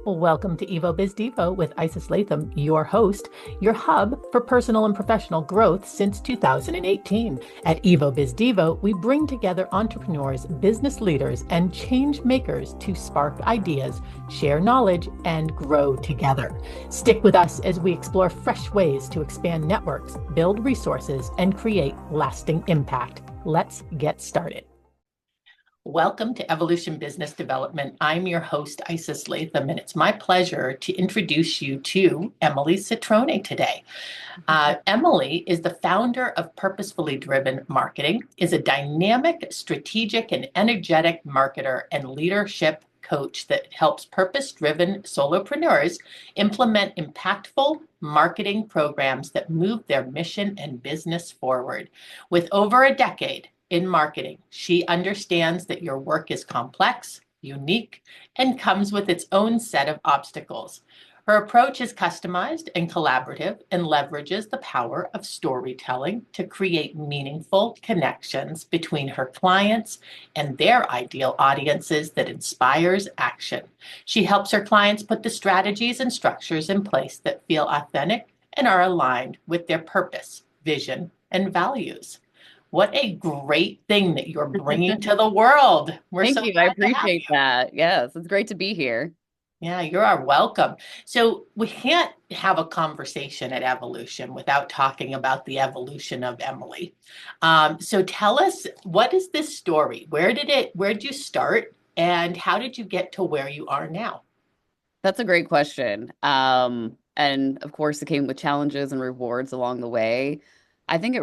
Welcome to EvoBizDevo with Isis Latham, your host, your hub for personal and professional growth since 2018. At EvoBizDevo, we bring together entrepreneurs, business leaders, and change makers to spark ideas, share knowledge, and grow together. Stick with us as we explore fresh ways to expand networks, build resources, and create lasting impact. Let's get started. Welcome to Evolution Business Development. I'm your host, Isis Latham, and it's my pleasure to introduce you to Emily Citrone today. Emily is the founder of Purposefully Driven Marketing, is a dynamic, strategic, and energetic marketer and leadership coach that helps purpose-driven solopreneurs implement impactful marketing programs that move their mission and business forward. With over a decade in marketing, she understands that your work is complex, unique, and comes with its own set of obstacles. Her approach is customized and collaborative and leverages the power of storytelling to create meaningful connections between her clients and their ideal audiences that inspires action. She helps her clients put the strategies and structures in place that feel authentic and are aligned with their purpose, vision, and values. What a great thing that you're bringing to the world. We're Thank so you. I glad to have appreciate you. that. Yes, it's great to be here. Yeah, you are welcome. So we can't have a conversation at Evolution without talking about the evolution of Emily. So tell us, what is this story? Where did you start and how did you get to where you are now? That's a great question. And of course, it came with challenges and rewards along the way. I think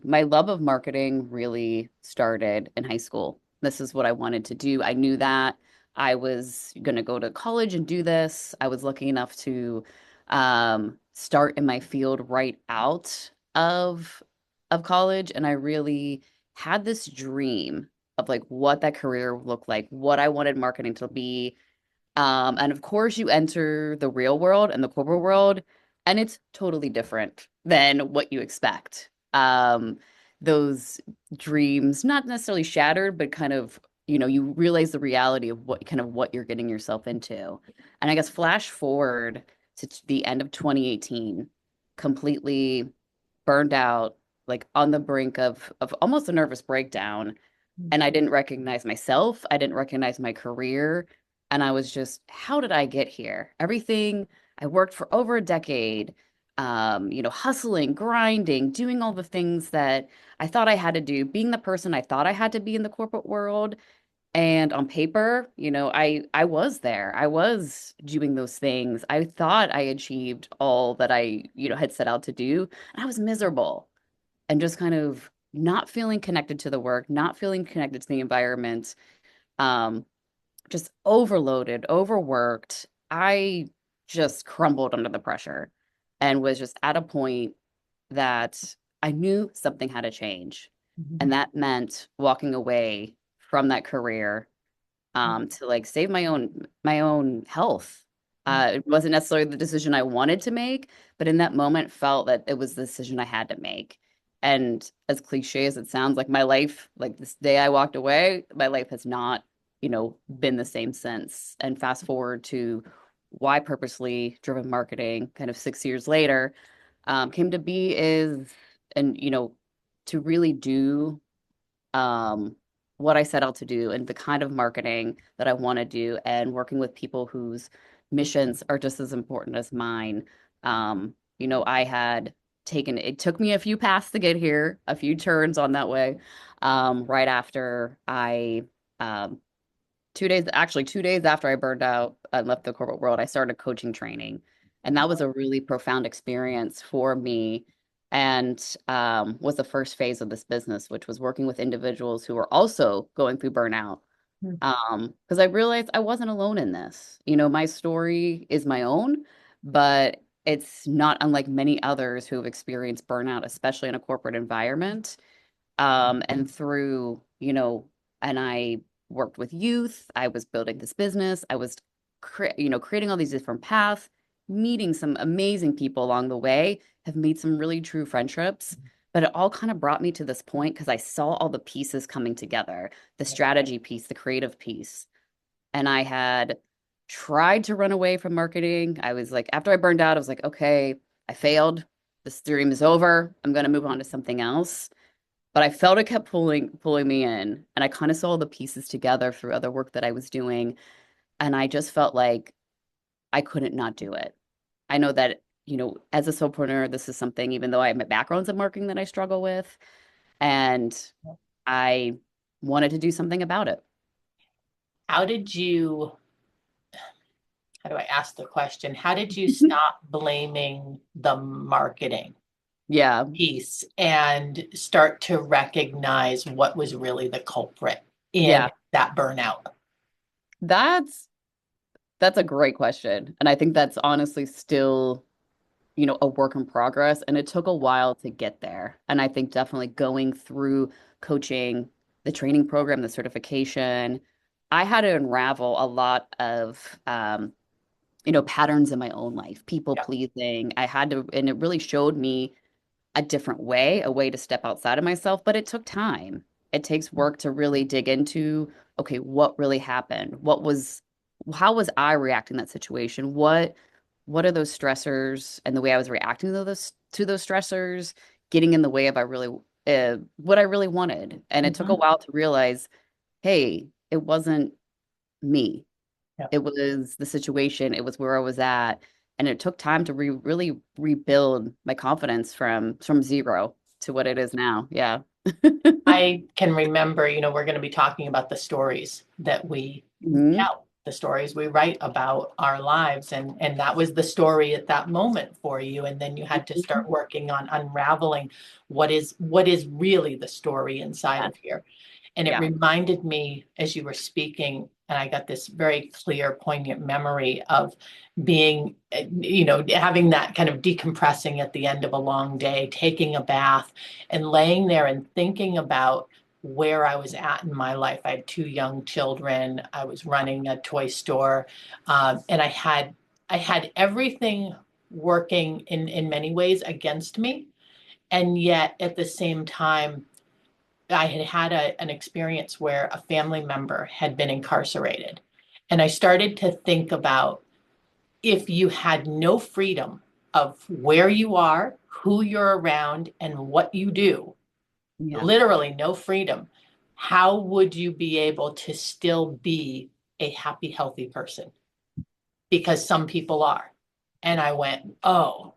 my love of marketing really started in high school. This is what I wanted to do. I knew that I was going to go to college and do this. I was lucky enough to start in my field right out of college, and I really had this dream of like what that career looked like, what I wanted marketing to be. And of course, you enter the real world and the corporate world, and it's totally different than what you expect. Those dreams, not necessarily shattered, but kind of, you realize the reality of what you're getting yourself into. And I guess flash forward to the end of 2018, completely burned out, like on the brink of almost a nervous breakdown, and I didn't recognize myself. I didn't recognize my career. And I was just, how did I get here? Everything I worked for over a decade, hustling, grinding, doing all the things that I thought I had to do, being the person I thought I had to be in the corporate world. And on paper, I was there. I was doing those things. I thought I achieved all that I, had set out to do. And I was miserable and just kind of not feeling connected to the work, not feeling connected to the environment, um, just overloaded, overworked. I just crumbled under the pressure and was just at a point that I knew something had to change. And that meant walking away from that career to like save my own health. It wasn't necessarily the decision I wanted to make, but in that moment felt that it was the decision I had to make. And as cliche as it sounds, like my life, like this day I walked away, my life has not, been the same since. And fast forward to why purposely driven marketing kind of 6 years later came to be is, and, to really do um, what I set out to do and the kind of marketing that I want to do and working with people whose missions are just as important as mine. I had it took me a few paths to get here, a few turns on that way. Right after I, 2 days after I burned out and left the corporate world, I started coaching training. And that was a really profound experience for me and was the first phase of this business, which was working with individuals who were also going through burnout. Because I realized I wasn't alone in this. My story is my own, but it's not unlike many others who have experienced burnout, especially in a corporate environment. And through, and I worked with youth, I was building this business, I was, creating all these different paths, meeting some amazing people along the way, have made some really true friendships. But it all kind of brought me to this point because I saw all the pieces coming together, the strategy piece, the creative piece. And I had tried to run away from marketing. I was like, after I burned out, I was like, okay, I failed. This dream is over. I'm going to move on to something else. But I felt it kept pulling me in. And I kind of saw the pieces together through other work that I was doing. And I just felt like I couldn't not do it. I know that, as a solopreneur, this is something, even though I have my backgrounds in marketing, that I struggle with. And I wanted to do something about it. How did you, how do I ask the question? How did you stop blaming the marketing Yeah. piece and start to recognize what was really the culprit in Yeah. that burnout? That's that's a great question. And I think that's honestly still, a work in progress. And it took a while to get there. And I think definitely going through coaching, the training program, the certification, I had to unravel a lot of patterns in my own life, people Yeah. pleasing. I had to, and it really showed me a different way, a way to step outside of myself, but it took time. It takes work to really dig into, okay, what really happened? How was I reacting to that situation? What are those stressors and the way I was reacting to those stressors getting in the way of what I really wanted? And it took a Mhm. while to realize, hey, it wasn't me. Yeah. It was the situation, it was where I was at, and it took time to really rebuild my confidence from zero to what it is now. Yeah. I can remember, we're going to be talking about the stories that we Hmm. tell, the stories we write about our lives. And that was the story at that moment for you. And then you had to start working on unraveling what is really the story inside Yeah. of here. And it Yeah. reminded me as you were speaking, and I got this very clear, poignant memory of being, having that kind of decompressing at the end of a long day, taking a bath and laying there and thinking about where I was at in my life. I had two young children. I was running a toy store, and I had everything working in many ways against me, and yet at the same time, I had had an experience where a family member had been incarcerated. And I started to think about if you had no freedom of where you are, who you're around, and what you do, Yeah. literally no freedom, how would you be able to still be a happy, healthy person? Because some people are. And I went, oh,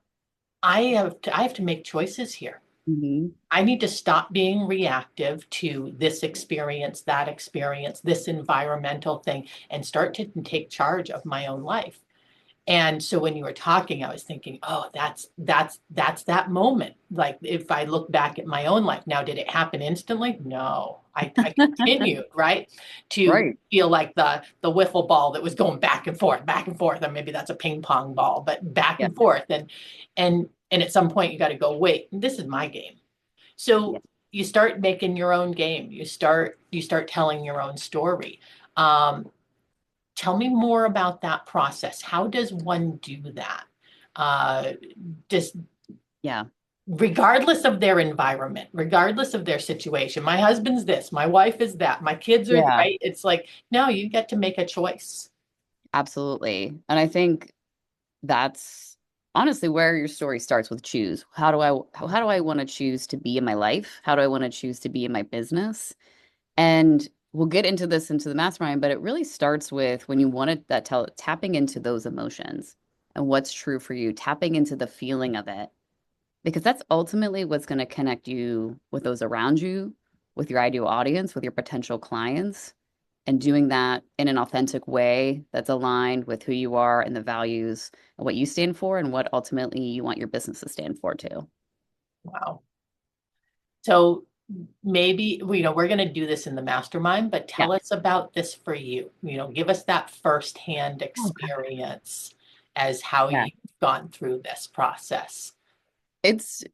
I have to make choices here. Hmm. I need to stop being reactive to this experience, this environmental thing, and start to take charge of my own life. And so when you were talking, I was thinking, oh, that's that moment. Like if I look back at my own life, now did it happen instantly? No. I continued, right, to Right. feel like the wiffle ball that was going back and forth, or maybe that's a ping pong ball, but back Yeah. and forth. And at some point you got to go, wait, this is my game. Yeah. So you start making your own game. You start telling your own story. Um, Tell me more about that process. How does one do that? Uh, just Yeah. regardless of their environment, regardless of their situation. My husband's this, my wife is that, my kids are Yeah. right. It's like, no, you get to make a choice. Absolutely. And I think that's honestly where your story starts with choose. How do I want to choose to be in my life? How do I want to choose to be in my business? And we'll get into this into the mastermind, but it really starts with when you want to tapping into those emotions and what's true for you, tapping into the feeling of it, because that's ultimately what's going to connect you with those around you, with your ideal audience, with your potential clients, and doing that in an authentic way that's aligned with who you are and the values and what you stand for and what ultimately you want your business to stand for too. Wow. So maybe, we're going to do this in the mastermind, but Yeah. tell us about this for you. Give us that firsthand Oh, God. experience as how Yeah. you've gone through this process. It's,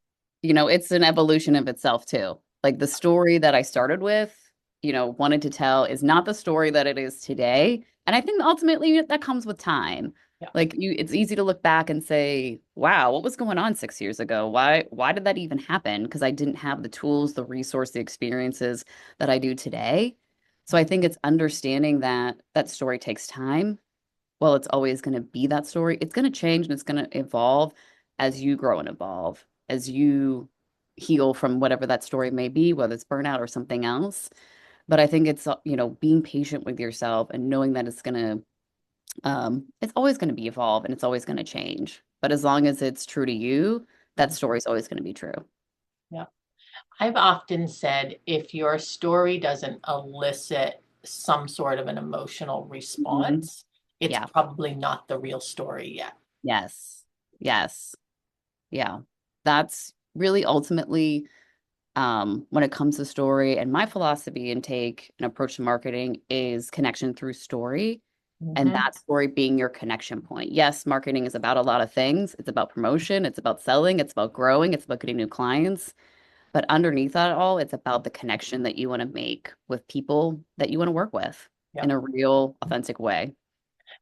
it's an evolution of itself too. Like the story that I started with, wanted to tell is not the story that it is today. And I think ultimately that comes with time. Yeah. Like it's easy to look back and say, wow, what was going on 6 years ago? Why did that even happen? Because I didn't have the tools, the resource, the experiences that I do today. So I think it's understanding that that story takes time. well, it's always going to be that story. It's going to change and it's going to evolve as you grow and evolve, as you heal from whatever that story may be, whether it's burnout or something else. But I think it's, being patient with yourself and knowing that it's always going to be evolve and it's always going to change. But as long as it's true to you, that story is always going to be true. Yeah. I've often said if your story doesn't elicit some sort of an emotional Mhm. response, it's Yeah. probably not the real story yet. Yes. Yes. Yeah. That's really ultimately when it comes to story and my philosophy and take and approach to marketing is connection through story and Hmm. that story being your connection point. Yes, marketing is about a lot of things. It's about promotion, it's about selling, it's about growing, it's about getting new clients. But underneath that all, it's about the connection that you want to make with people that you want to work with in Yep. a real, authentic way.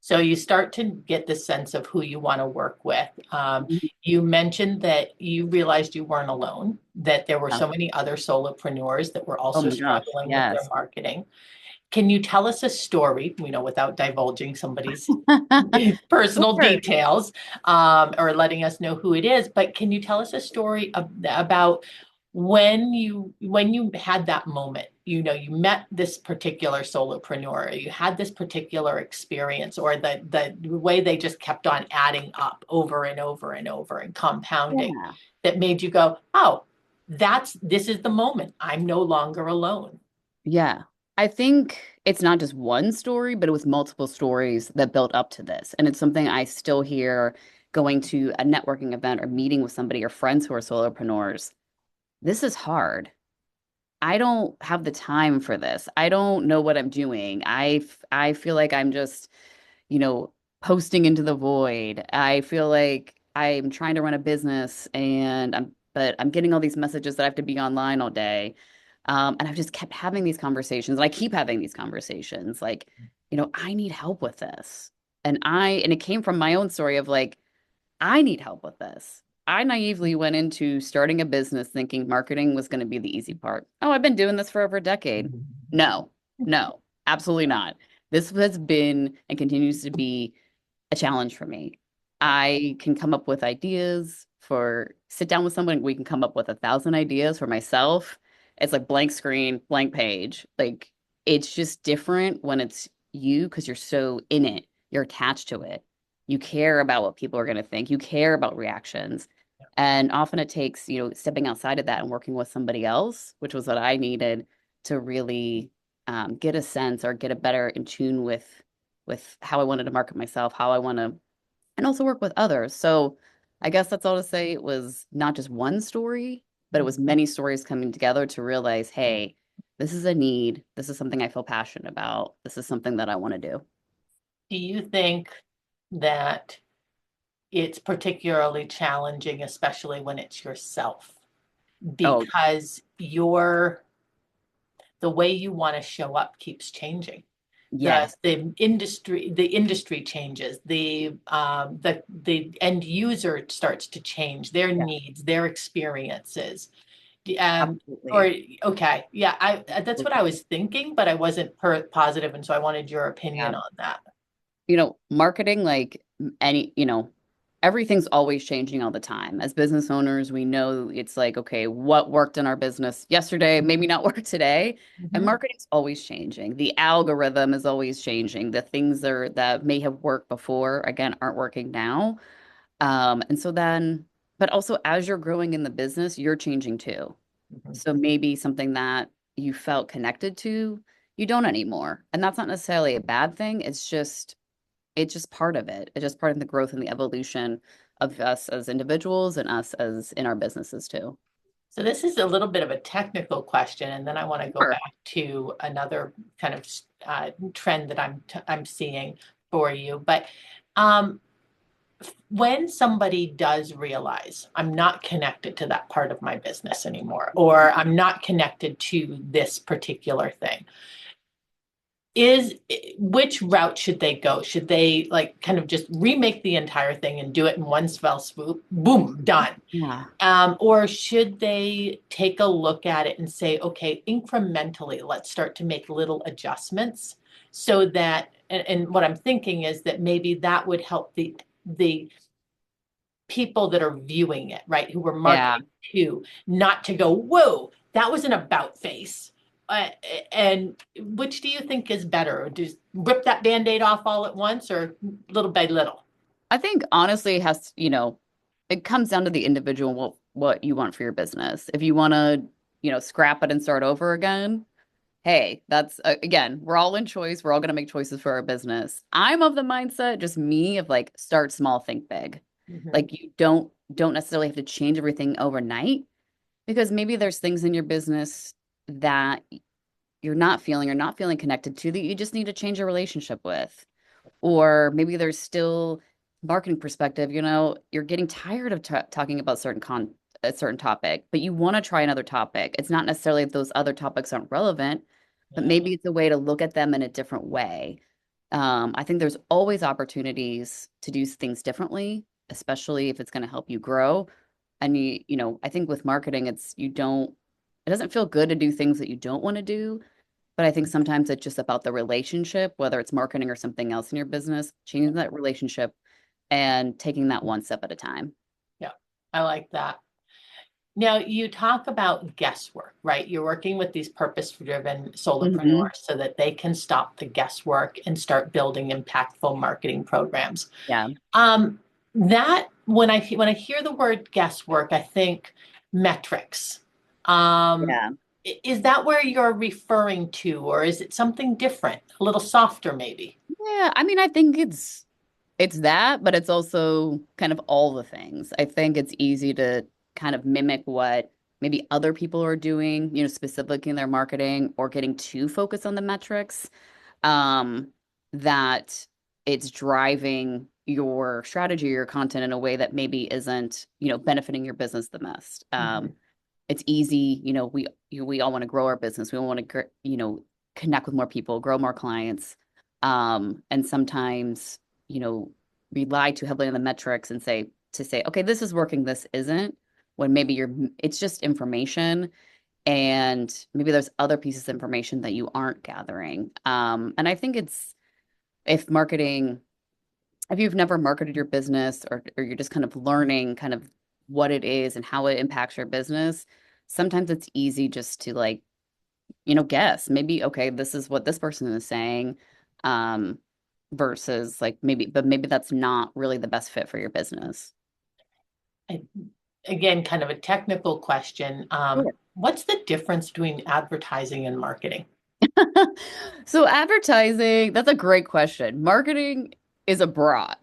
So you start to get the sense of who you want to work with. Mhm. You mentioned that you realized you weren't alone, that there were Yeah. so many other solopreneurs that were Oh also my gosh. struggling with their Yes. marketing. Can you tell us a story, without divulging somebody's personal Sure. details, or letting us know who it is, but can you tell us a story about when you had that moment, you met this particular solopreneur, or you had this particular experience, or the way they just kept on adding up over and over and over and compounding Yeah. that made you go, oh, this is the moment. I'm no longer alone. Yeah. I think it's not just one story, but it was multiple stories that built up to this. And it's something I still hear going to a networking event or meeting with somebody or friends who are solopreneurs. This is hard. I don't have the time for this. I don't know what I'm doing. I feel like I'm just, you know, posting into the void. I feel like I'm trying to run a business but I'm getting all these messages that I have to be online all day. And I've just kept having these conversations. And I keep having these conversations like, I need help with this. And it came from my own story of like, I need help with this. I naively went into starting a business thinking marketing was going to be the easy part. Oh, I've been doing this for over a decade. No, no, absolutely not. This has been and continues to be a challenge for me. I can come up with ideas sit down with someone. We can come up with 1,000 ideas for myself. It's like blank screen, blank page. Like it's just different when it's you because you're so in it. You're attached to it. You care about what people are going to think. You care about reactions. And often it takes, stepping outside of that and working with somebody else, which was what I needed to really get a sense or get a better in tune with how I wanted to market myself, how I want to, and also work with others. So I guess that's all to say. It was not just one story, but it was many stories coming together to realize, hey, this is a need. This is something I feel passionate about. This is something that I want to do. Do you think that it's particularly challenging, especially when it's yourself, Oh, because the way you want to show up keeps changing. The yes. the industry changes. The end user starts to change their Yeah, needs, their experiences. Or absolutely. okay, yeah, I that's what I was thinking, but I wasn't positive, and so I wanted your opinion Yeah. on that. Marketing, like everything's always changing all the time. As business owners, we know it's like, okay, what worked in our business yesterday, maybe not work today. And Mhm. marketing's always changing. The algorithm is always changing. The things that may have worked before, again, aren't working now. And so then, but also as you're growing in the business, you're changing too. Mhm. So maybe something that you felt connected to, you don't anymore. And that's not necessarily a bad thing. It's just part of it. It's just part of the growth and the evolution of us as individuals and us as in our businesses too. So this is a little bit of a technical question, and then I want to go Sure. back to another kind of trend that I'm seeing for you. But um, when somebody does realize I'm not connected to that part of my business anymore, or I'm not connected to this particular thing, is which route should they go? Should they like kind of just remake the entire thing and do it in one fell swoop? Boom, done. Yeah. Or should they take a look at it and say, okay, incrementally, let's start to make little adjustments so that, and what I'm thinking is that maybe that would help the people that are viewing it, right, who we're Yeah. marketing to, not to go, whoa, that was an about face. And which do you think is better? Just rip that Band-Aid off all at once or little by little? I think honestly it has, it comes down to the individual what you want for your business. If you want to, scrap it and start over again, hey, that's again, we're all in choice. We're all going to make choices for our business. I'm of the mindset, just me, of like start small, think big. Mhm. Like you don't necessarily have to change everything overnight because maybe there's things in your business that you're not feeling connected to that you just need to change your relationship with. Or maybe there's still marketing perspective, you're getting tired of talking about a certain topic, but you want to try another topic. It's not necessarily that those other topics aren't relevant, but Yeah. maybe it's a way to look at them in a different way. I think there's always opportunities to do things differently, especially if it's going to help you grow. And I think with marketing, it doesn't feel good to do things that you don't want to do. But I think sometimes it's just about the relationship, whether it's marketing or something else in your business, changing that relationship and taking that one step at a time. Yeah, I like that. Now, you talk about guesswork, right? You're working with these purpose-driven Hmm. solopreneurs so that they can stop the guesswork and start building impactful marketing programs. Yeah. Um, that when I hear the word guesswork, I think metrics. Um, Yeah. is that where you're referring to, or is it something different, a little softer, maybe? Yeah. I mean, I think it's that, but it's also kind of all the things. I think it's easy to kind of mimic what maybe other people are doing, specifically in their marketing or getting too focused on the metrics. um, that it's driving your strategy or your content in a way that maybe isn't, benefiting your business the most. Mhm. It's easy, we all want to grow our business. We want to, connect with more people, grow more clients. And sometimes, you know, rely too heavily on the metrics and say, okay, this is working, this isn't, when maybe it's just information and maybe there's other pieces of information that you aren't gathering. And I think if marketing, if you've never marketed your business or you're just kind of learning kind of what it is and how it impacts your business, sometimes it's easy just to like, guess maybe, okay, this is what this person is saying, um, versus like but maybe that's not really the best fit for your business. I- Again, kind of a technical question. Sure. What's the difference between advertising and marketing? So advertising, that's a great question. Marketing is a broad,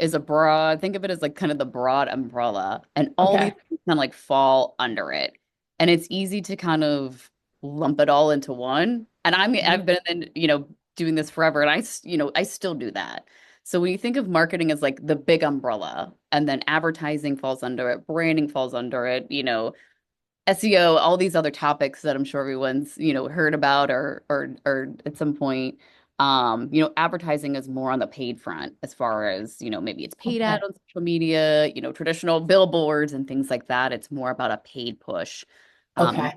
think of it as like kind of the broad umbrella and all these Okay. things kind of like fall under it. And it's easy to kind of lump it all into one. And I've been in, doing this forever and I still do that. So when you think of marketing as like the big umbrella and then advertising falls under it, branding falls under it, SEO, all these other topics that I'm sure everyone's, heard about or at some point. Advertising is more on the paid front as far as, maybe it's paid ad Okay. on social media, traditional billboards and things like that. It's more about a paid push. Okay.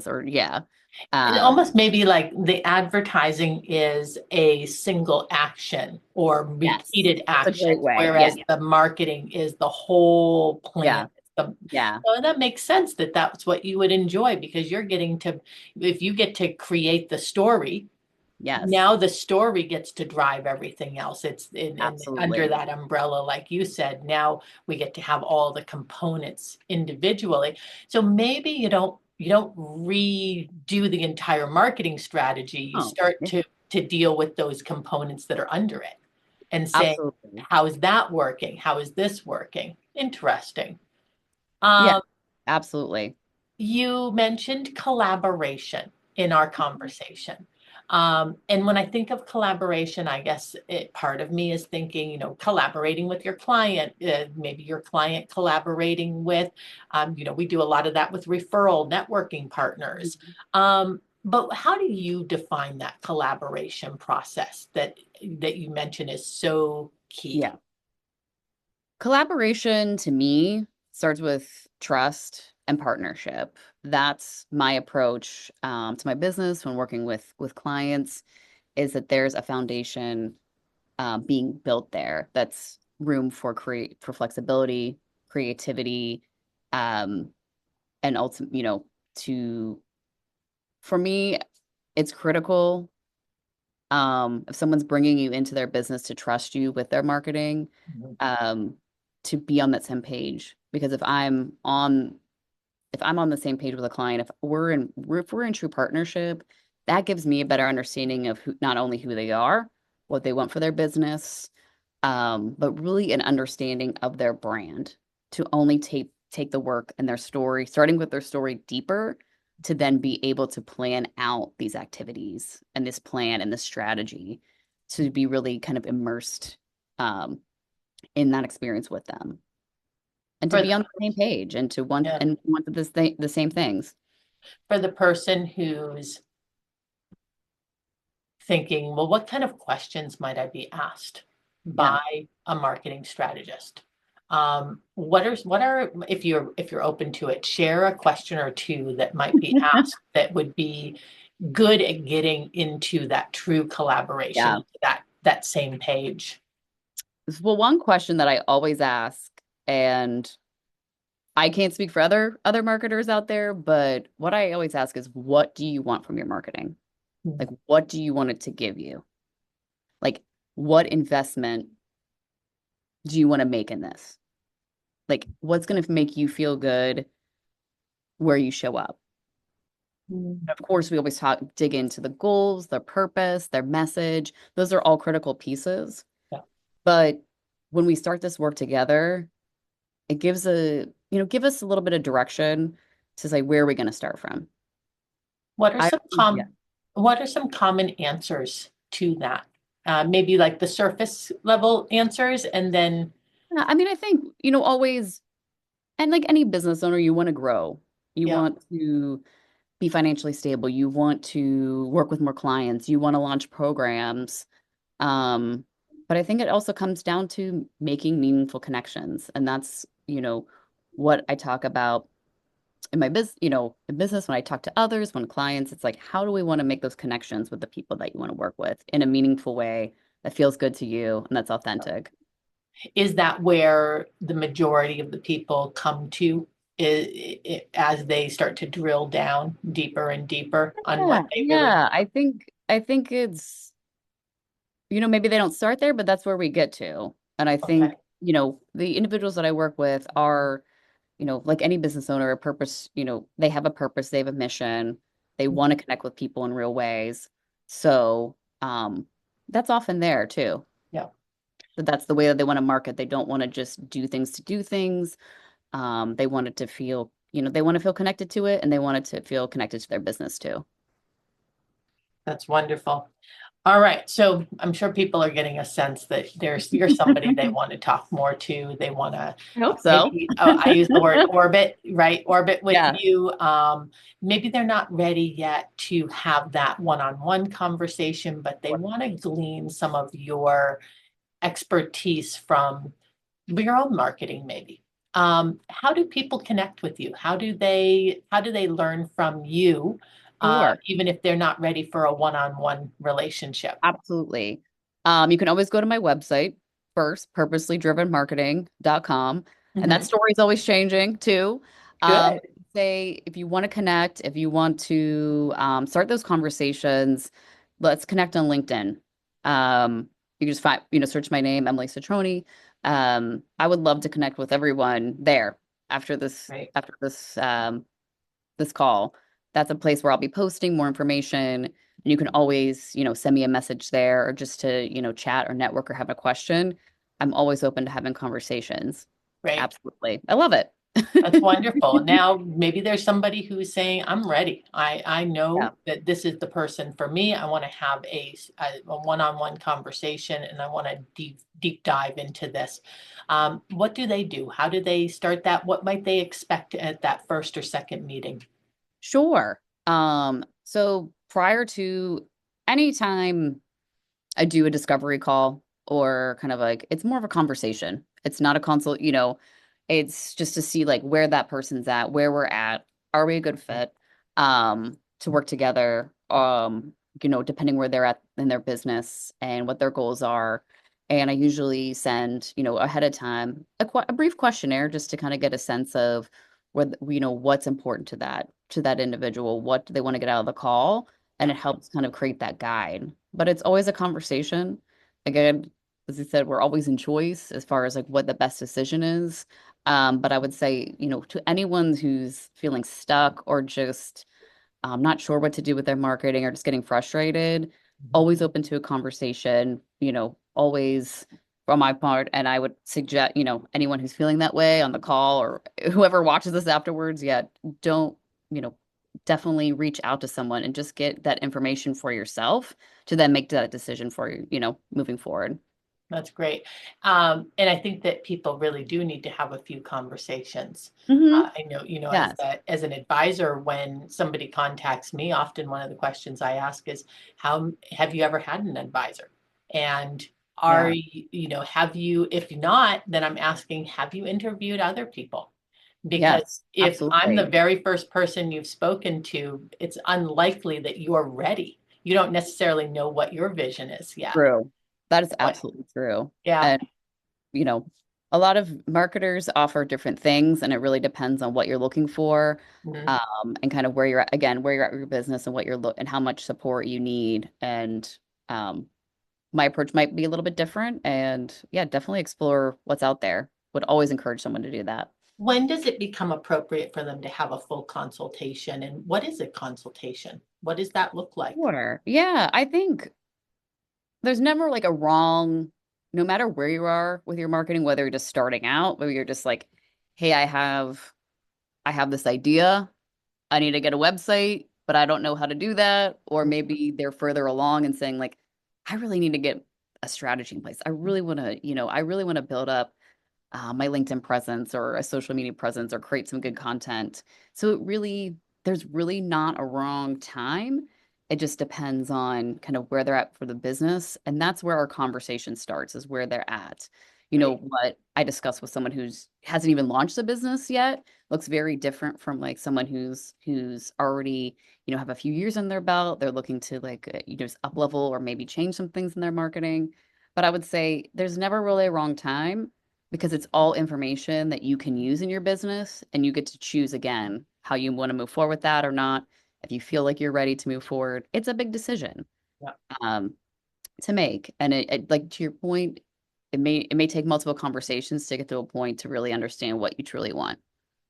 Or yeah. It Um, almost maybe like the advertising is a single action or yes. repeated That's a action, great way. Yeah. whereas the marketing is the whole plan. Yeah. It's the, Yeah. so that makes sense that that's what you would enjoy because you're getting to, if you get to create the story, Yes. now the story gets to drive everything else. It's in under Absolutely. that umbrella, like you said. Now we get to have all the components individually. So maybe you don't redo the entire marketing strategy. You Oh, start yeah. to deal with those components that are under it and say, Absolutely. how is that working? How is this working? Interesting. Yeah. Um, Absolutely. you mentioned collaboration in our conversation. And when I think of collaboration, I guess part of me is thinking, collaborating with your client, maybe your client collaborating with, we do a lot of that with referral networking partners. Mhm. But how do you define that collaboration process that you mentioned is so key? Yeah. Collaboration to me starts with trust and partnership. That's my approach to my business when working with clients, is that there's a foundation being built there that's room for flexibility, creativity, um, and ultimately, to for me, it's critical if someone's bringing you into their business to trust you with their marketing, Mhm. um, to be on that same page. Because if I'm on the same page with a client, if we're in true partnership, that gives me a better understanding of who, not only who they are, what they want for their business, but really an understanding of their brand, to only take the work and their story, starting with their story deeper, to then be able to plan out these activities and this plan and this strategy, to be really kind of immersed um, in that experience with them, and to For be the on the same page, and to want yeah, and want the same things. for the person who's thinking, well, what kind of questions might I be asked Yeah. by a marketing strategist? What are if you're open to it, share a question or two that might be asked that would be good at getting into that true collaboration, Yeah. into that same page. Well, one question that I always ask, and I can't speak for other marketers out there, but what I always ask is, what do you want from your marketing? Like, what do you want it to give you? Like, what investment do you want to make in this? Like, what's going to make you feel good where you show up? Mhm. Of course, we always dig into the goals, their purpose, their message. Those are all critical pieces. Yeah. But when we start this work together, it give us a little bit of direction to say, where are we going to start from? What are I some yeah. what are some common answers to that? Maybe like the surface level answers, and then Yeah, I mean, I think, always, and like any business owner, you want to grow. You yeah, want to be financially stable. You want to work with more clients. You want to launch programs. Um, but I think it also comes down to making meaningful connections. And that's, what I talk about in my business, in business, when I talk to others, when clients, it's like, how do we want to make those connections with the people that you want to work with in a meaningful way that feels good to you and that's authentic? is that where the majority of the people come to as they start to drill down deeper and deeper on what Yeah, they really yeah. I think it's, maybe they don't start there, but that's where we get to. And I okay. think, the individuals that I work with are, like any business owner, a purpose, they have a purpose, they have a mission, they want to connect with people in real ways. So, that's often there too. Yeah, But that's the way that they want to market. They don't want to just do things to do things. They want it to feel, they want to feel connected to it, and they want it to feel connected to their business too. that's wonderful. All right, so I'm sure people are getting a sense that you're somebody they want to talk more to. They want to I hope so. maybe I use the word orbit, right? Orbit with Yeah, you. Maybe they're not ready yet to have that one-on-one conversation, but they want to glean some of your expertise from your own marketing, maybe. How do people connect with you? How do they learn from you, sure. even if they're not ready for a one-on-one relationship? Absolutely. You can always go to my website first, purposelydrivenmarketing.com. And that Mhm. story is always changing too. Good. Say if you want to connect, if you want to start those conversations, let's connect on LinkedIn. You can just find, search my name, Emily Citrone. I would love to connect with everyone there after this, Right. after this call. That's a place where I'll be posting more information. And you can always, send me a message there, or just to, chat or network or have a question. I'm always open to having conversations. Right. Absolutely. I love it. That's wonderful. Now, maybe there's somebody who's saying, I'm ready. I Yeah, know that this is the person for me. I want to have a one-on-one conversation and I want to deep dive into this. What do they do? How do they start that? What might they expect at that first or second meeting? sure. So prior to any time I do a discovery call or kind of like it's more of a conversation. It's not a consult, it's just to see like where that person's at, where we're at. Are we a good fit to work together? Depending where they're at in their business and what their goals are. And I usually send, ahead of time a brief questionnaire just to kind of get a sense of what's important to that individual, what do they want to get out of the call, and it helps kind of create that guide. But it's always a conversation. Again, as I said, we're always in choice as far as like what the best decision is. But I would say, to anyone who's feeling stuck or just not sure what to do with their marketing or just getting frustrated, always open to a conversation, always from my part. And I would suggest, anyone who's feeling that way on the call or whoever watches this afterwards, yeah, don't, you know, definitely reach out to someone and just get that information for yourself to then make that decision for you, moving forward. That's great. And I think that people really do need to have a few conversations. Hmm. I know, Yes. as an advisor, when somebody contacts me, often one of the questions I ask is, how have you ever had an advisor? And Yeah. have you, if not, then I'm asking, have you interviewed other people? Because Yes. if I'm the Absolutely. very first person you've spoken to, it's unlikely that you're ready. You don't necessarily know what your vision is yet. True. That is What? absolutely true. Yeah. And, you know, a lot of marketers offer different things, and it really depends on what you're looking for, Mhm. and kind of where you're at, again, where you're at with your business and what you're and how much support you need. And um, my approach might be a little bit different. And yeah, definitely explore what's out there. Would always encourage someone to do that. When does it become appropriate for them to have a full consultation? And what is a consultation? What does that look like? Sure. Yeah, I think there's never like a wrong, no matter where you are with your marketing, whether you're just starting out, whether you're just like, hey, I have this idea. I need to get a website, but I don't know how to do that. Or maybe they're further along and saying like, I really need to get a strategy in place. I really want to build up my LinkedIn presence or a social media presence or create some good content. So there's really not a wrong time. It just depends on kind of where they're at for the business. And that's where our conversation starts, is where they're at. Right. What I discuss with someone who's hasn't even launched a business yet looks very different from like someone who's already, have a few years in their belt. They're looking to like, just up level or maybe change some things in their marketing. But I would say there's never really a wrong time because it's all information that you can use in your business and you get to choose again how you want to move forward with that or not. If you feel like you're ready to move forward, it's a big decision Yeah, um, to make. And like to your point, it may take multiple conversations to get to a point to really understand what you truly want.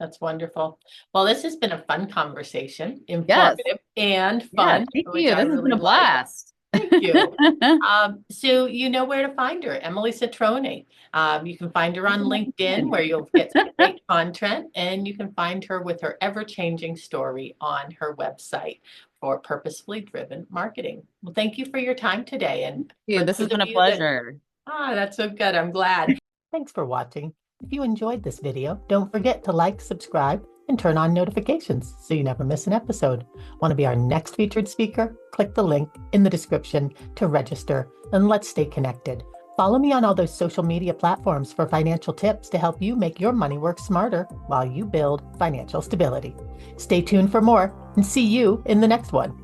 that's wonderful. Well, this has been a fun conversation, Yes. informative and Yeah. fun, Thank which you. I This has been really a like. blast. Thank you. So you know where to find her, Emily Citrone. You can find her on LinkedIn, where you'll get some great content, and you can find her with her ever-changing story on her website for purposefully driven marketing. Well, thank you for your time today. And You. for This has those of been a you that, pleasure. that's so good. I'm glad. Thanks for watching. If you enjoyed this video, don't forget to like, subscribe, and turn on notifications so you never miss an episode. Want to be our next featured speaker? Click the link in the description to register, and let's stay connected. Follow me on all those social media platforms for financial tips to help you make your money work smarter while you build financial stability. Stay tuned for more, and see you in the next one.